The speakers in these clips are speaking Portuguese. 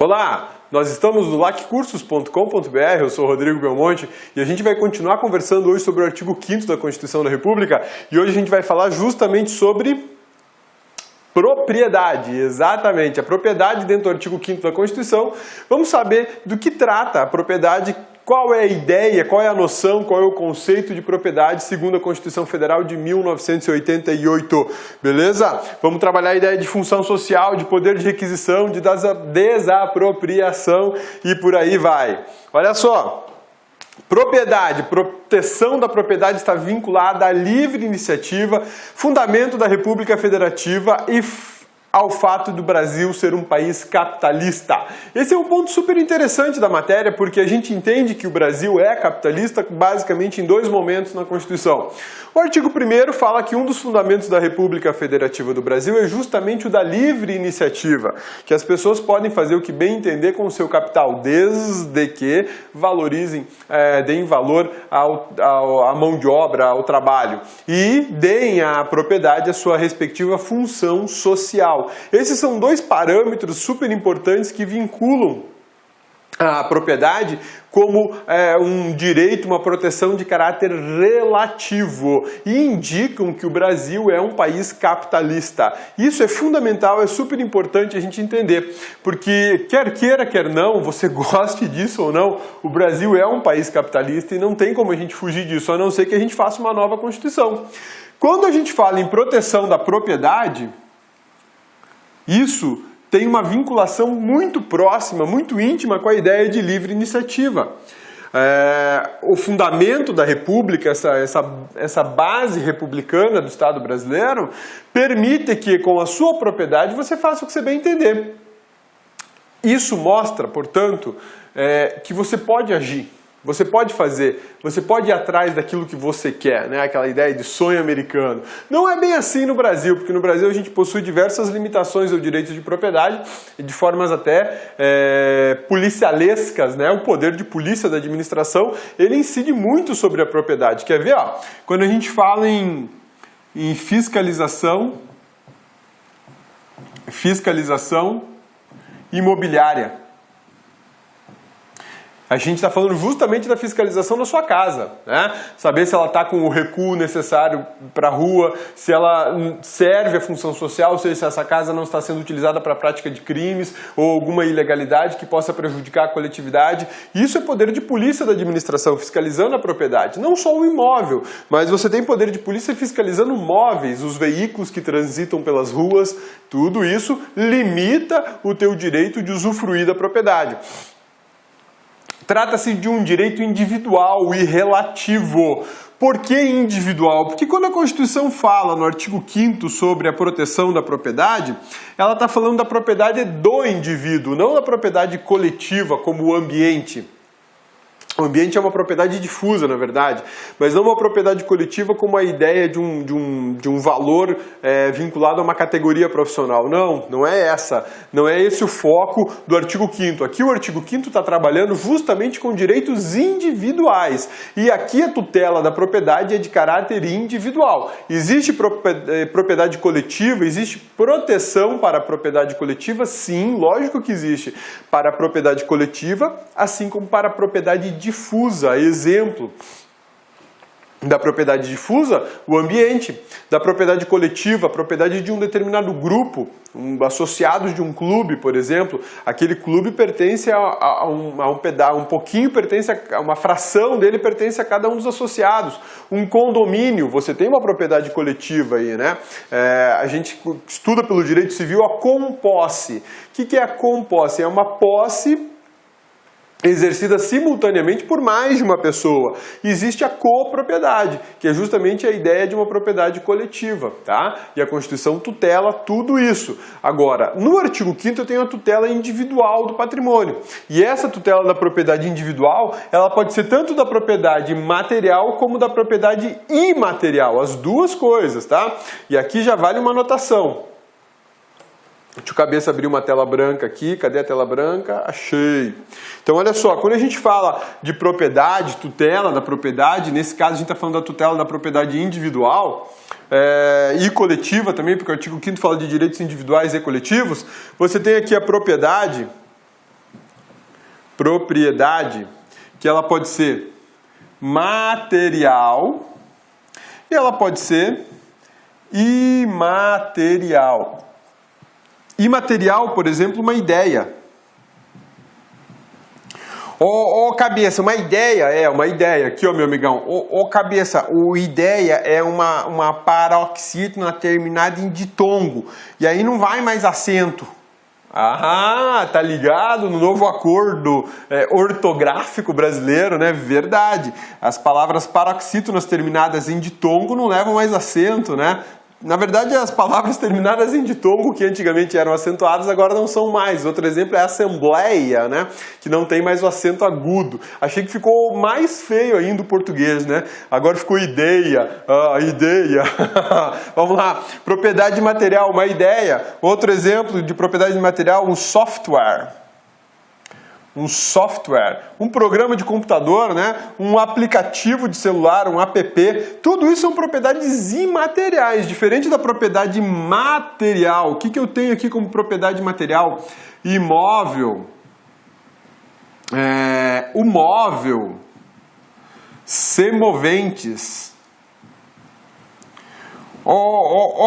Olá, nós estamos no laccursos.com.br, eu sou o Rodrigo Belmonte e a gente vai continuar conversando hoje sobre o artigo 5º da Constituição da República e hoje a gente vai falar justamente sobre propriedade, exatamente, a propriedade dentro do artigo 5º da Constituição. Vamos saber do que trata a propriedade, qual é a ideia, qual é a noção, qual é o conceito de propriedade segundo a Constituição Federal de 1988, beleza? Vamos trabalhar a ideia de função social, de poder de requisição, de desapropriação e por aí vai. Olha só, propriedade, proteção da propriedade está vinculada à livre iniciativa, fundamento da República Federativa e ao fato do Brasil ser um país capitalista. Esse é um ponto super interessante da matéria, porque a gente entende que o Brasil é capitalista basicamente em dois momentos na Constituição. O artigo 1º fala que um dos fundamentos da República Federativa do Brasil é justamente o da livre iniciativa, que as pessoas podem fazer o que bem entender com o seu capital, desde que valorizem, deem valor à mão de obra, ao trabalho, e deem à propriedade a sua respectiva função social. Esses são dois parâmetros super importantes que vinculam a propriedade como um direito, uma proteção de caráter relativo e indicam que o Brasil é um país capitalista. Isso é fundamental, é super importante a gente entender, porque quer queira, quer não, você goste disso ou não, o Brasil é um país capitalista e não tem como a gente fugir disso, a não ser que a gente faça uma nova Constituição. Quando a gente fala em proteção da propriedade, isso tem uma vinculação muito próxima, muito íntima com a ideia de livre iniciativa. O fundamento da República, essa base republicana do Estado brasileiro, permite que com a sua propriedade você faça o que você bem entender. Isso mostra, portanto, que você pode agir. Você pode fazer, você pode ir atrás daquilo que você quer, né? Aquela ideia de sonho americano. Não é bem assim no Brasil, porque no Brasil a gente possui diversas limitações ao direito de propriedade, de formas até policialescas, né? O poder de polícia da administração, ele incide muito sobre a propriedade. Quer ver? Ó, quando a gente fala em fiscalização imobiliária, a gente está falando justamente da fiscalização da sua casa, né? Saber se ela está com o recuo necessário para a rua, se ela serve a função social, ou seja, se essa casa não está sendo utilizada para a prática de crimes ou alguma ilegalidade que possa prejudicar a coletividade. Isso é poder de polícia da administração, fiscalizando a propriedade. Não só o imóvel, mas você tem poder de polícia fiscalizando móveis, os veículos que transitam pelas ruas, tudo isso limita o teu direito de usufruir da propriedade. Trata-se de um direito individual e relativo. Por que individual? Porque quando a Constituição fala no artigo 5º sobre a proteção da propriedade, ela está falando da propriedade do indivíduo, não da propriedade coletiva como o ambiente. O ambiente é uma propriedade difusa, na verdade, mas não uma propriedade coletiva como a ideia de um valor vinculado a uma categoria profissional. Não é essa. Não é esse o foco do artigo 5º. Aqui o artigo 5º está trabalhando justamente com direitos individuais. E aqui a tutela da propriedade é de caráter individual. Existe propriedade coletiva, existe proteção para a propriedade coletiva? Sim, lógico que existe. Para a propriedade coletiva, assim como para a propriedade difusa. Exemplo da propriedade difusa, o ambiente. Da propriedade coletiva, a propriedade de um determinado grupo, associados de um clube, por exemplo. Aquele clube pertence a um pouquinho, pertence a uma fração dele, pertence a cada um dos associados. Um condomínio, você tem uma propriedade coletiva aí, né? A gente estuda pelo direito civil a composse. O que é a composse? É uma posse exercida simultaneamente por mais de uma pessoa. Existe a copropriedade, que é justamente a ideia de uma propriedade coletiva, tá? E a Constituição tutela tudo isso. Agora, no artigo 5º eu tenho a tutela individual do patrimônio. E essa tutela da propriedade individual, ela pode ser tanto da propriedade material como da propriedade imaterial, as duas coisas, tá? E aqui já vale uma anotação. Deixa o cabeça abrir uma tela branca aqui. Cadê a tela branca? Achei. Então, olha só, quando a gente fala de propriedade, tutela da propriedade, nesse caso a gente está falando da tutela da propriedade individual e coletiva também, porque o artigo 5º fala de direitos individuais e coletivos. Você tem aqui a propriedade propriedade, que ela pode ser material e ela pode ser imaterial. Imaterial, por exemplo, uma ideia. Cabeça, uma ideia, aqui ó meu amigão, cabeça, ideia é uma paroxítona terminada em ditongo, e aí não vai mais acento. Tá ligado no novo acordo ortográfico brasileiro, né? Verdade, as palavras paroxítonas terminadas em ditongo não levam mais acento, né? Na verdade, as palavras terminadas em ditongo, que antigamente eram acentuadas, agora não são mais. Outro exemplo é assembleia, né? Que não tem mais o acento agudo. Achei que ficou mais feio ainda o português, né? Agora ficou ideia, ideia. Vamos lá. Propriedade material, uma ideia. Outro exemplo de propriedade material, um software. Um software, um programa de computador, né? Um aplicativo de celular, um app, tudo isso são propriedades imateriais, diferente da propriedade material. O que eu tenho aqui como propriedade material? Imóvel, o móvel, semoventes.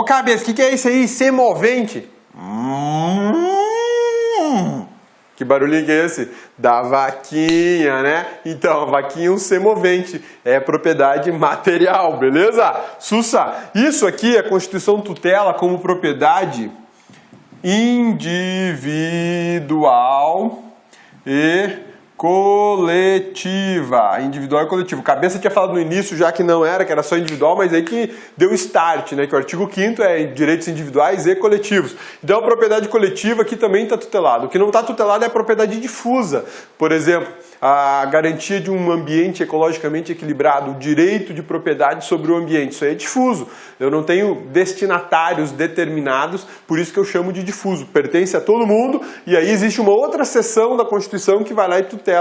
Cabeça, o que é isso aí? Semovente? Que barulhinho que é esse? Da vaquinha, né? Então, a vaquinha é um semovente, é propriedade material, beleza? Sussa, isso aqui a Constituição tutela como propriedade individual e coletiva. Individual e coletivo. Cabeça tinha falado no início já que não era, que era só individual, mas aí que deu start, né? Que o artigo 5º é direitos individuais e coletivos. Então a propriedade coletiva aqui também está tutelado. O que não está tutelado é a propriedade difusa. Por exemplo, a garantia de um ambiente ecologicamente equilibrado, o direito de propriedade sobre o ambiente. Isso aí é difuso. Eu não tenho destinatários determinados, por isso que eu chamo de difuso. Pertence a todo mundo e aí existe uma outra seção da Constituição que vai lá e tutela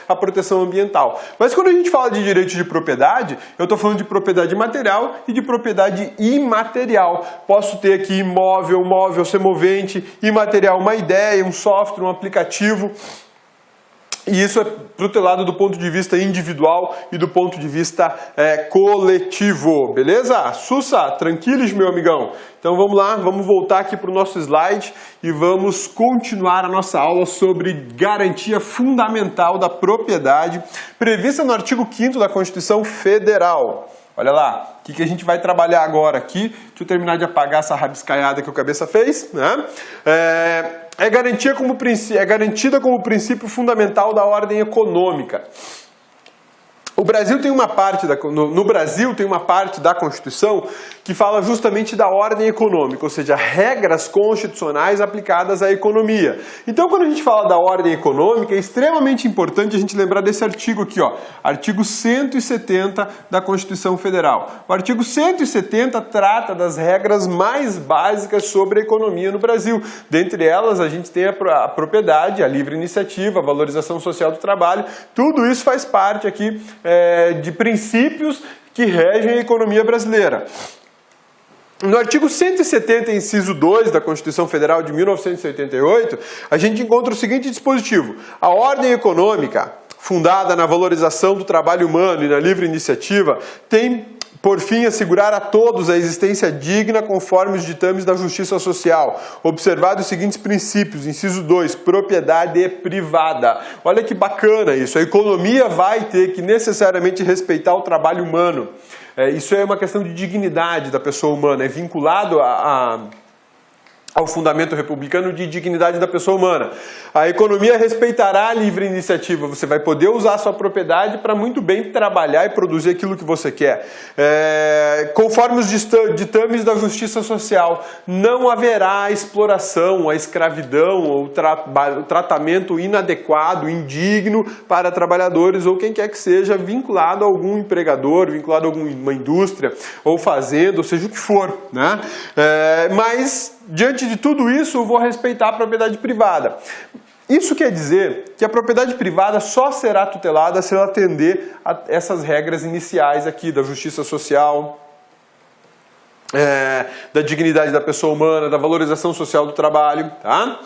a proteção ambiental. Mas quando a gente fala de direito de propriedade, eu estou falando de propriedade material e de propriedade imaterial. Posso ter aqui imóvel, móvel, semovente, imaterial, uma ideia, um software, um aplicativo. E isso é tutelado do ponto de vista individual e do ponto de vista coletivo, beleza? Sussa, tranquilos, meu amigão? Então vamos lá, vamos voltar aqui para o nosso slide e vamos continuar a nossa aula sobre garantia fundamental da propriedade prevista no artigo 5º da Constituição Federal. Olha lá, o que a gente vai trabalhar agora aqui? Deixa eu terminar de apagar essa rabiscaiada que o Cabeça fez, né? É garantida como princípio fundamental da ordem econômica. No Brasil tem uma parte da Constituição que fala justamente da ordem econômica, ou seja, regras constitucionais aplicadas à economia. Então, quando a gente fala da ordem econômica, é extremamente importante a gente lembrar desse artigo aqui, ó, artigo 170 da Constituição Federal. O artigo 170 trata das regras mais básicas sobre a economia no Brasil. Dentre elas, a gente tem a propriedade, a livre iniciativa, a valorização social do trabalho. Tudo isso faz parte aqui de princípios que regem a economia brasileira. No artigo 170, inciso 2 da Constituição Federal de 1988, a gente encontra o seguinte dispositivo: a ordem econômica, fundada na valorização do trabalho humano e na livre iniciativa, tem por fim assegurar a todos a existência digna conforme os ditames da justiça social, observados os seguintes princípios. Inciso 2, propriedade privada. Olha que bacana isso, a economia vai ter que necessariamente respeitar o trabalho humano. Isso é uma questão de dignidade da pessoa humana, é vinculado ao fundamento republicano de dignidade da pessoa humana. A economia respeitará a livre iniciativa. Você vai poder usar a sua propriedade para muito bem trabalhar e produzir aquilo que você quer. Conforme os ditames da justiça social, não haverá exploração, a escravidão ou tratamento inadequado, indigno para trabalhadores ou quem quer que seja vinculado a algum empregador, vinculado a alguma indústria ou fazenda, ou seja o que for, né? Mas diante de tudo isso, eu vou respeitar a propriedade privada. Isso quer dizer que a propriedade privada só será tutelada se ela atender a essas regras iniciais aqui da justiça social, da dignidade da pessoa humana, da valorização social do trabalho, tá?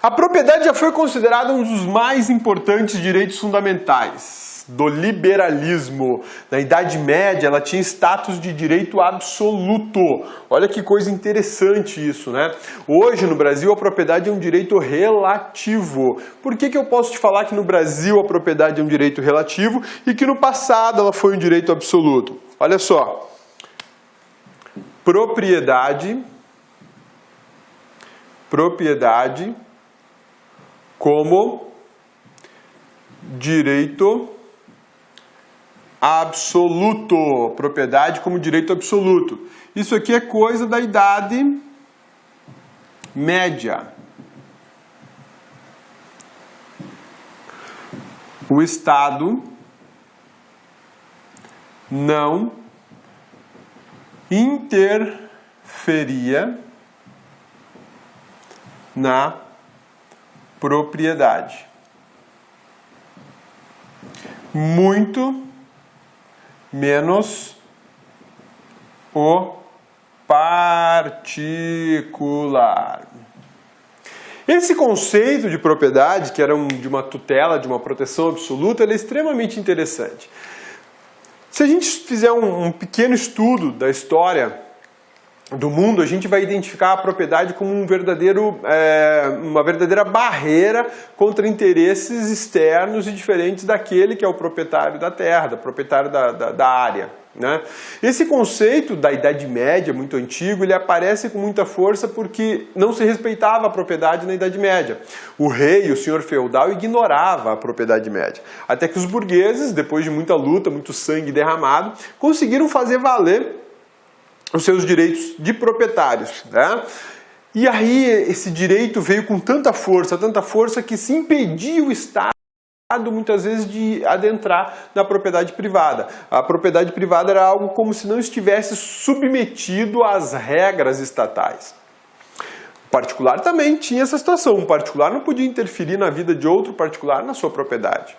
A propriedade já foi considerada um dos mais importantes direitos fundamentais do liberalismo. Na Idade Média, ela tinha status de direito absoluto. Olha que coisa interessante isso, né? Hoje, no Brasil, a propriedade é um direito relativo. Por que eu posso te falar que no Brasil a propriedade é um direito relativo e que no passado ela foi um direito absoluto? Olha só. Propriedade como direito absoluto. Propriedade como direito absoluto. Isso aqui é coisa da Idade Média. O Estado não interferia na propriedade. Muito menos o particular. Esse conceito de propriedade, que era de uma tutela, de uma proteção absoluta, ele é extremamente interessante. Se a gente fizer um pequeno estudo da história do mundo, a gente vai identificar a propriedade como uma verdadeira barreira contra interesses externos e diferentes daquele que é o proprietário da terra, proprietário da área, né? Esse conceito da Idade Média, muito antigo, ele aparece com muita força porque não se respeitava a propriedade na Idade Média. O rei, o senhor feudal, ignorava a propriedade média. Até que os burgueses, depois de muita luta, muito sangue derramado, conseguiram fazer valer os seus direitos de proprietários, né? E aí esse direito veio com tanta força que se impedia o Estado muitas vezes de adentrar na propriedade privada. A propriedade privada era algo como se não estivesse submetido às regras estatais. O particular também tinha essa situação. Um particular não podia interferir na vida de outro particular na sua propriedade.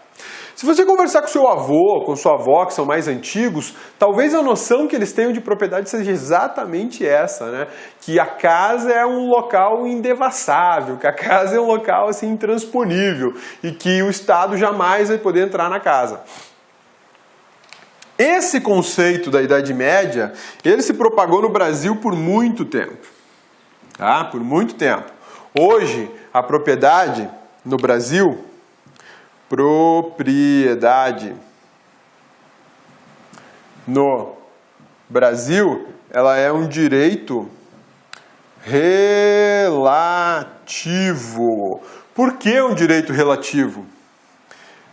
Se você conversar com seu avô, com sua avó, que são mais antigos, talvez a noção que eles tenham de propriedade seja exatamente essa, né? Que a casa é um local indevassável, que a casa é um local assim intransponível e que o Estado jamais vai poder entrar na casa. Esse conceito da Idade Média, ele se propagou no Brasil por muito tempo. Tá? Por muito tempo. Hoje, a propriedade no Brasil, ela é um direito relativo. Por que um direito relativo?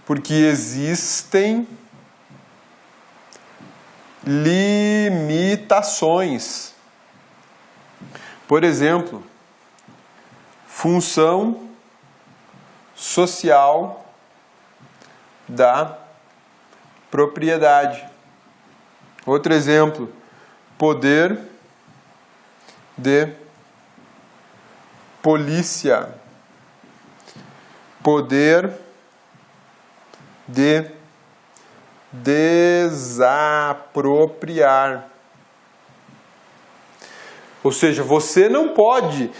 Porque existem limitações. Por exemplo, função social da propriedade. Outro exemplo, poder de polícia, poder de desapropriar. Ou seja, você não pode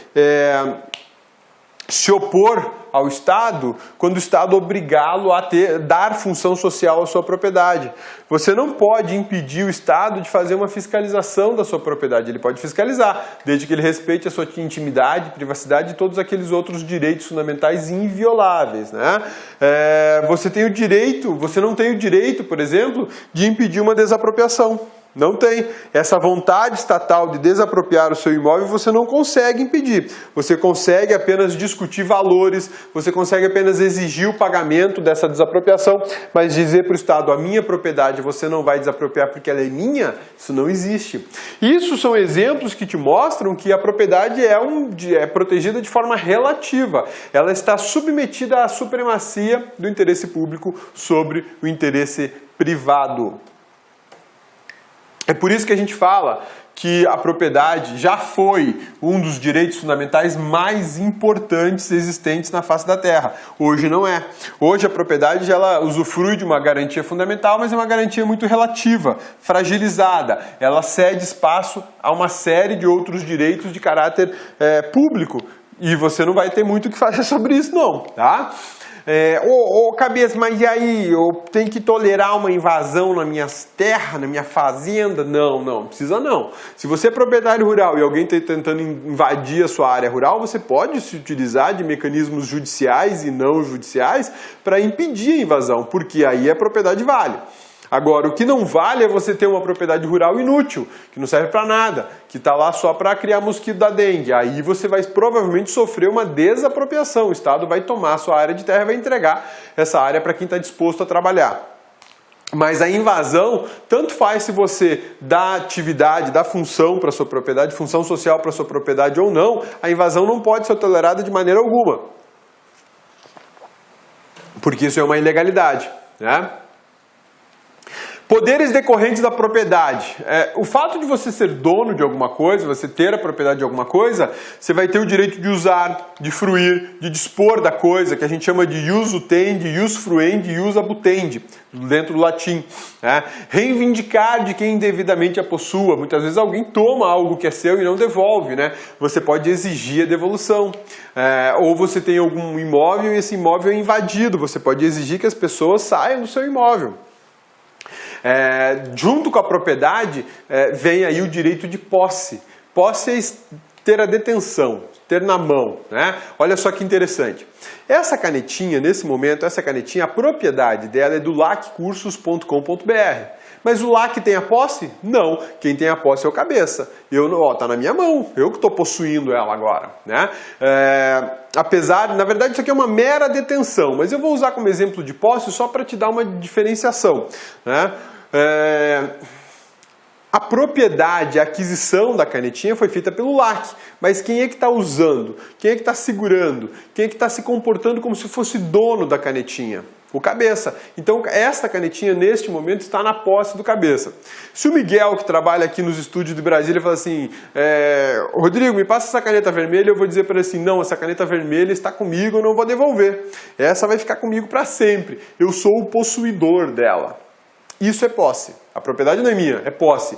se opor ao Estado quando o Estado obrigá-lo a dar função social à sua propriedade. Você não pode impedir o Estado de fazer uma fiscalização da sua propriedade. Ele pode fiscalizar, desde que ele respeite a sua intimidade, privacidade e todos aqueles outros direitos fundamentais invioláveis, né? Você não tem o direito, por exemplo, de impedir uma desapropriação. Não tem. Essa vontade estatal de desapropriar o seu imóvel você não consegue impedir. Você consegue apenas discutir valores, você consegue apenas exigir o pagamento dessa desapropriação, mas dizer para o Estado, a minha propriedade você não vai desapropriar porque ela é minha, isso não existe. Isso são exemplos que te mostram que a propriedade é protegida de forma relativa. Ela está submetida à supremacia do interesse público sobre o interesse privado. É por isso que a gente fala que a propriedade já foi um dos direitos fundamentais mais importantes existentes na face da Terra. Hoje não é. Hoje a propriedade ela usufrui de uma garantia fundamental, mas é uma garantia muito relativa, fragilizada. Ela cede espaço a uma série de outros direitos de caráter público, E você não vai ter muito o que fazer sobre isso não, tá? Cabeça, mas e aí, eu tenho que tolerar uma invasão nas minhas terras, na minha fazenda? Não precisa não. Se você é proprietário rural e alguém está tentando invadir a sua área rural, você pode se utilizar de mecanismos judiciais e não judiciais para impedir a invasão, porque aí a propriedade vale. Agora, o que não vale é você ter uma propriedade rural inútil, que não serve para nada, que está lá só para criar mosquito da dengue. Aí você vai provavelmente sofrer uma desapropriação. O Estado vai tomar a sua área de terra e vai entregar essa área para quem está disposto a trabalhar. Mas a invasão, tanto faz se você dá atividade, dá função para a sua propriedade, função social para a sua propriedade ou não, a invasão não pode ser tolerada de maneira alguma. Porque isso é uma ilegalidade, né? Poderes decorrentes da propriedade. O fato de você ser dono de alguma coisa, você ter a propriedade de alguma coisa, você vai ter o direito de usar, de fruir, de dispor da coisa, que a gente chama de ius utendi, ius fruendi e ius abutendi, dentro do latim. Reivindicar de quem indevidamente a possua. Muitas vezes alguém toma algo que é seu e não devolve, né? Você pode exigir a devolução. Ou você tem algum imóvel e esse imóvel é invadido. Você pode exigir que as pessoas saiam do seu imóvel. Junto com a propriedade vem aí o direito de posse. Posse é ter a detenção, ter na mão, né? Olha só que interessante. Essa canetinha, nesse momento, a propriedade dela é do laccursos.com.br. Mas o LAC tem a posse? Não. Quem tem a posse é o cabeça. Tá na minha mão. Eu que estou possuindo ela agora, né? Na verdade, isso aqui é uma mera detenção, mas eu vou usar como exemplo de posse só para te dar uma diferenciação, né? A propriedade, a aquisição da canetinha foi feita pelo LAC, mas quem é que está usando? Quem é que está segurando? Quem é que está se comportando como se fosse dono da canetinha? O cabeça. Então, esta canetinha, neste momento, está na posse do cabeça. Se o Miguel, que trabalha aqui nos estúdios de Brasília, fala assim, Rodrigo, me passa essa caneta vermelha, eu vou dizer para ele assim, não, essa caneta vermelha está comigo, eu não vou devolver. Essa vai ficar comigo para sempre. Eu sou o possuidor dela. Isso é posse. A propriedade não é minha, é posse.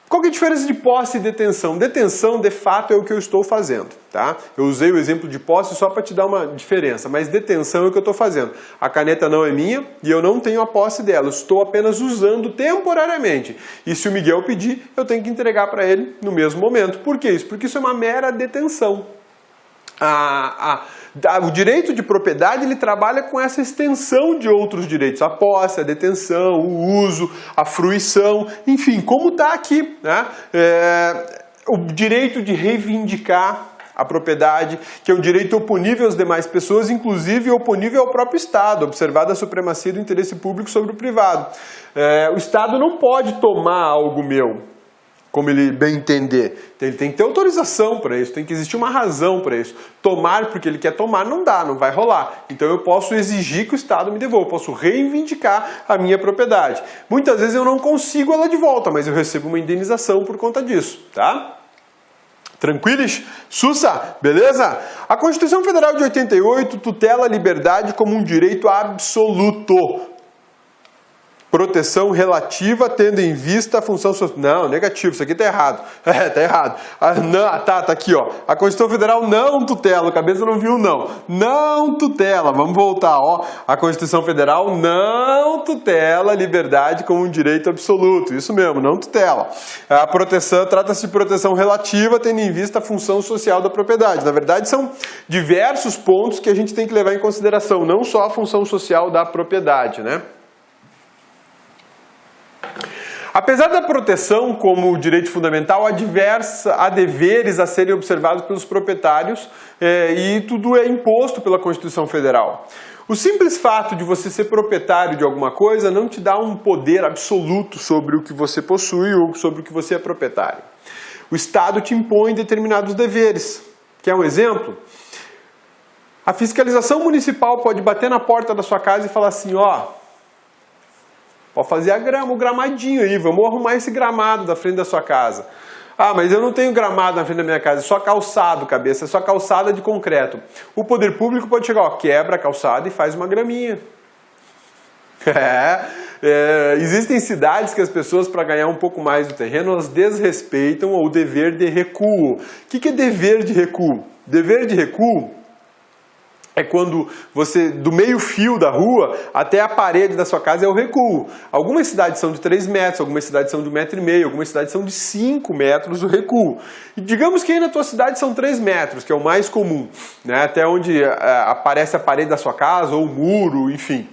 Qual que é a diferença de posse e detenção? Detenção, de fato, é o que eu estou fazendo, tá? Eu usei o exemplo de posse só para te dar uma diferença, mas detenção é o que eu estou fazendo. A caneta não é minha e eu não tenho a posse dela, eu estou apenas usando temporariamente. E se o Miguel pedir, eu tenho que entregar para ele no mesmo momento. Por que isso? Porque isso é uma mera detenção. O direito de propriedade ele trabalha com essa extensão de outros direitos, a posse, a detenção, o uso, a fruição, enfim, como está aqui, né? O direito de reivindicar a propriedade, que é um direito oponível às demais pessoas, inclusive oponível ao próprio Estado, observada a supremacia do interesse público sobre o privado. O Estado não pode tomar algo meu, como ele bem entender. Ele tem que ter autorização para isso, tem que existir uma razão para isso. Tomar porque ele quer tomar não dá, não vai rolar. Então eu posso exigir que o Estado me devolva, eu posso reivindicar a minha propriedade. Muitas vezes eu não consigo ela de volta, mas eu recebo uma indenização por conta disso, tá? Tranquilos? Sussa, beleza? A Constituição Federal de 88 tutela a liberdade como um direito absoluto. Proteção relativa tendo em vista a função social. Não, negativo, isso aqui tá errado. Tá errado. Tá aqui, ó. A Constituição Federal não tutela, a cabeça não viu não. Não tutela, vamos voltar, ó. A Constituição Federal não tutela a liberdade como um direito absoluto. Isso mesmo, não tutela. A proteção, trata-se de proteção relativa tendo em vista a função social da propriedade. Na verdade, são diversos pontos que a gente tem que levar em consideração, não só a função social da propriedade, né? Apesar da proteção como direito fundamental, há deveres a serem observados pelos proprietários e tudo é imposto pela Constituição Federal. O simples fato de você ser proprietário de alguma coisa não te dá um poder absoluto sobre o que você possui ou sobre o que você é proprietário. O Estado te impõe determinados deveres. Quer um exemplo? A fiscalização municipal pode bater na porta da sua casa e falar assim, ó, pode fazer o gramadinho aí, vamos arrumar esse gramado da frente da sua casa. Ah, mas eu não tenho gramado na frente da minha casa, é só calçado, cabeça, é só calçada de concreto. O poder público pode chegar, ó, quebra a calçada e faz uma graminha. Existem cidades que as pessoas, para ganhar um pouco mais do terreno, elas desrespeitam o dever de recuo. O que é dever de recuo? Dever de recuo é quando você, do meio fio da rua até a parede da sua casa é o recuo. Algumas cidades são de 3 metros, algumas cidades são de 1,5 m, algumas cidades são de 5 metros o recuo. E digamos que aí na tua cidade são 3 metros, que é o mais comum, né? Até onde aparece a parede da sua casa ou o muro, enfim.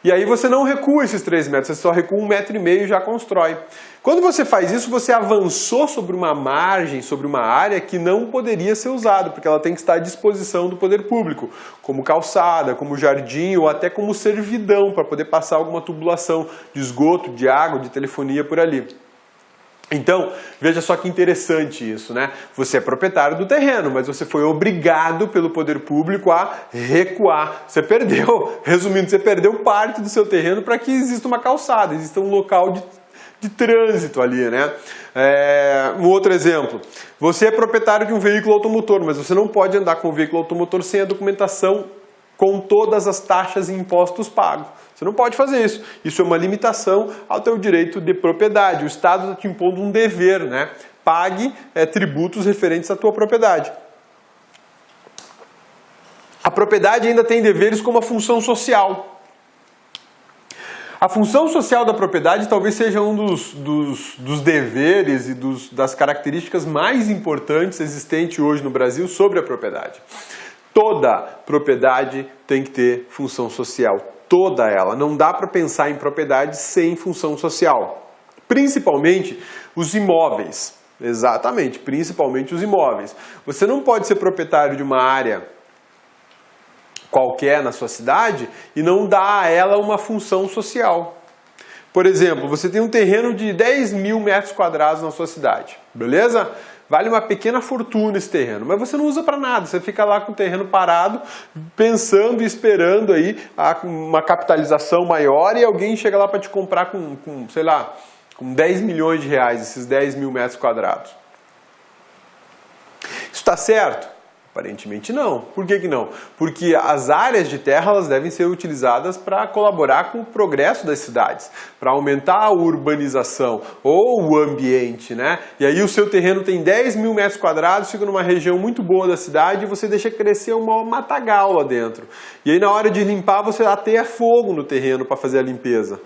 E aí você não recua esses 3 metros, você só recua 1,5 m e já constrói. Quando você faz isso, você avançou sobre uma margem, sobre uma área que não poderia ser usada, porque ela tem que estar à disposição do poder público, como calçada, como jardim ou até como servidão, para poder passar alguma tubulação de esgoto, de água, de telefonia por ali. Então, veja só que interessante isso, né? Você é proprietário do terreno, mas você foi obrigado pelo poder público a recuar. Você perdeu, resumindo, você perdeu parte do seu terreno para que exista uma calçada, exista um local de trânsito ali, né? Um outro exemplo, você é proprietário de um veículo automotor, mas você não pode andar com o veículo automotor sem a documentação com todas as taxas e impostos pagos. Você não pode fazer isso. Isso é uma limitação ao teu direito de propriedade. O Estado está te impondo um dever, né? Pague tributos referentes à tua propriedade. A propriedade ainda tem deveres como a função social. A função social da propriedade talvez seja um dos deveres e das características mais importantes existentes hoje no Brasil sobre a propriedade. Toda propriedade tem que ter função social. Toda ela. Não dá para pensar em propriedade sem função social. Principalmente os imóveis. Exatamente, principalmente os imóveis. Você não pode ser proprietário de uma área qualquer na sua cidade e não dar a ela uma função social. Por exemplo, você tem um terreno de 10 mil metros quadrados na sua cidade, beleza? Vale uma pequena fortuna esse terreno, mas você não usa para nada, você fica lá com o terreno parado, pensando e esperando aí uma capitalização maior e alguém chega lá para te comprar sei lá, com 10 milhões de reais, esses 10 mil metros quadrados. Isso está certo? Aparentemente não. Por que não? Porque as áreas de terra elas devem ser utilizadas para colaborar com o progresso das cidades, para aumentar a urbanização ou o ambiente, né? E aí o seu terreno tem 10 mil metros quadrados, fica numa região muito boa da cidade e você deixa crescer uma matagal lá dentro. E aí na hora de limpar você ateia fogo no terreno para fazer a limpeza.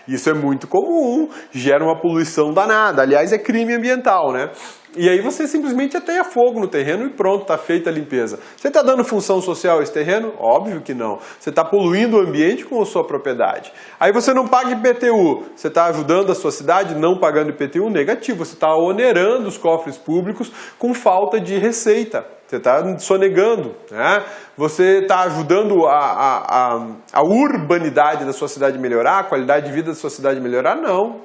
Isso é muito comum, gera uma poluição danada. Aliás, é crime ambiental, né? E aí você simplesmente ateia fogo no terreno e pronto, está feita a limpeza. Você está dando função social a esse terreno? Óbvio que não. Você está poluindo o ambiente com a sua propriedade. Aí você não paga IPTU. Você está ajudando a sua cidade não pagando IPTU? Negativo. Você está onerando os cofres públicos com falta de receita. Você está sonegando, né? Você está ajudando a urbanidade da sua cidade melhorar, a qualidade de vida da sua cidade melhorar? Não.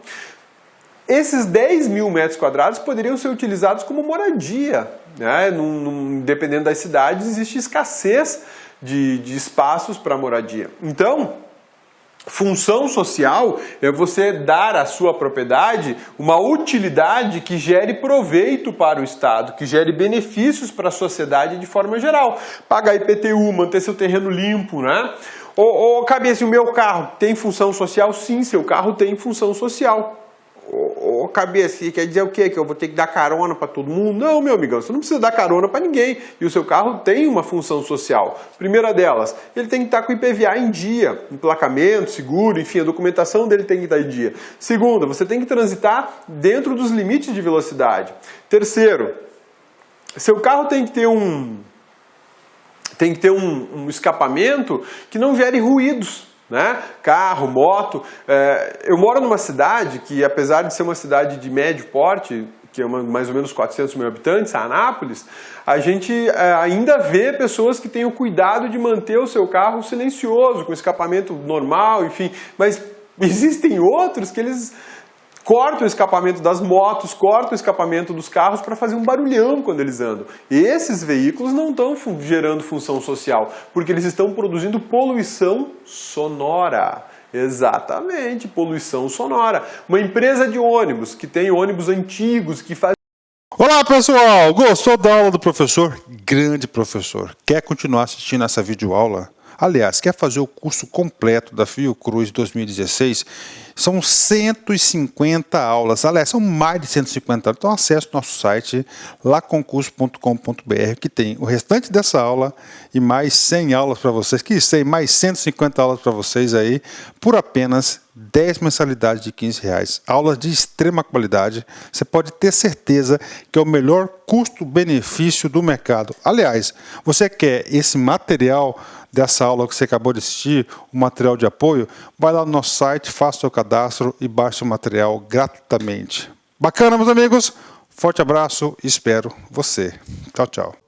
Esses 10 mil metros quadrados poderiam ser utilizados como moradia, né? Dependendo das cidades, existe escassez de espaços para moradia. Então, função social é você dar à sua propriedade uma utilidade que gere proveito para o Estado, que gere benefícios para a sociedade de forma geral. Pagar IPTU, manter seu terreno limpo, né? Ou cabe assim, o meu carro tem função social? Sim, seu carro tem função social. Ô cabeça, quer dizer o quê? Que eu vou ter que dar carona para todo mundo? Não, meu amigão, você não precisa dar carona para ninguém. E o seu carro tem uma função social. Primeira delas, ele tem que estar com o IPVA em dia, emplacamento, seguro, enfim, a documentação dele tem que estar em dia. Segunda, você tem que transitar dentro dos limites de velocidade. Terceiro, seu carro tem que ter um escapamento que não gere ruídos. Né? Carro, moto. Eu moro numa cidade que, apesar de ser uma cidade de médio porte, que é mais ou menos 400 mil habitantes, a Anápolis, a gente ainda vê pessoas que têm o cuidado de manter o seu carro silencioso, com escapamento normal, enfim. Mas existem outros que eles cortam o escapamento das motos, cortam o escapamento dos carros para fazer um barulhão quando eles andam. E esses veículos não estão gerando função social, porque eles estão produzindo poluição sonora. Exatamente, poluição sonora. Uma empresa de ônibus, que tem ônibus antigos, que faz... Olá pessoal, gostou da aula do professor? Grande professor. Quer continuar assistindo essa videoaula? Aliás, quer fazer o curso completo da Fiocruz 2016? São 150 aulas, aliás, são mais de 150 aulas. Então acesse o nosso site laconcurso.com.br, que tem o restante dessa aula e mais 100 aulas para vocês, que sei, mais 150 aulas para vocês aí, por apenas 10 mensalidades de R$15. Aulas de extrema qualidade, você pode ter certeza que é o melhor custo-benefício do mercado. Aliás, você quer esse material dessa aula que você acabou de assistir, o material de apoio, vai lá no nosso site, faça o seu cadastro e baixe o material gratuitamente. Bacana, meus amigos? Forte abraço e espero você. Tchau, tchau.